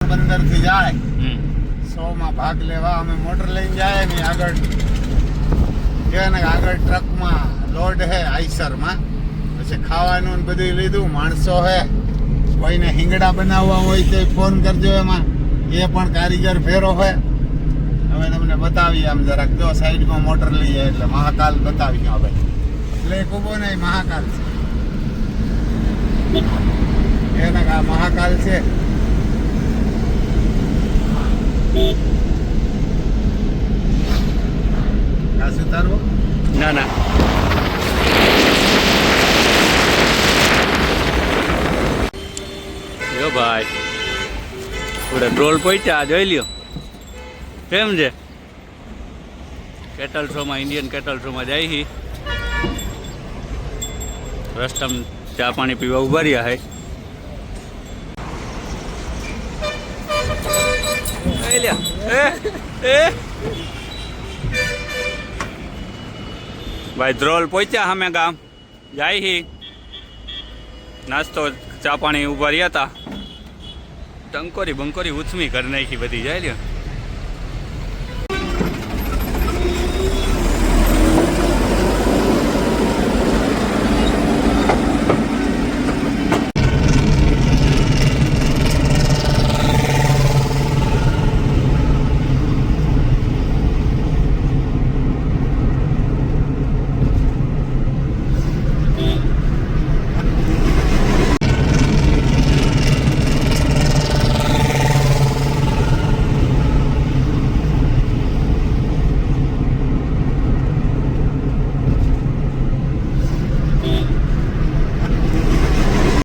પોરબંદરથી જાય 100માં ભાગ લેવા અમે મોટર લઈને જાય ને આગળ કે ને આગળ ટ્રકમાં લોડ હે આઈસરમાં પછી ખાવાનું ને બધું લીધું માણસો હે કોઈને હિંગડા બનાવવા હોય તો ફોન કરજો એમાં એ પણ કારીગર ફેરો હોય અમે તમને બતાવીએ આમ જરાક જો સાઈડમાં મોટર લઈ જાય એટલે મહાકાલ બતાવીએ હવે એટલે કૂબો નહીં મહાકાલ છે એને આ મહાકાલ છે આ સુતારવો ના ના જો ભાઈ પૂરા ટ્રોલ પહોંચ્યા જોઈ લ્યો કેમ છે કેટલ શોમાં ઇન્ડિયન કેટલ શોમાં જાય હી રસ્તામાં ચા પાણી પીવા ઉભા રહ્યા હે ભાઈ ધ્રોલ પહોંચ્યા અમે ગામ જાય હી નાસ્તો ચા પાણી ઉભા રહ્યા હતા ટંકોરી બંકોરી ઉથમી કરી નાખી બધી જાય લ્યો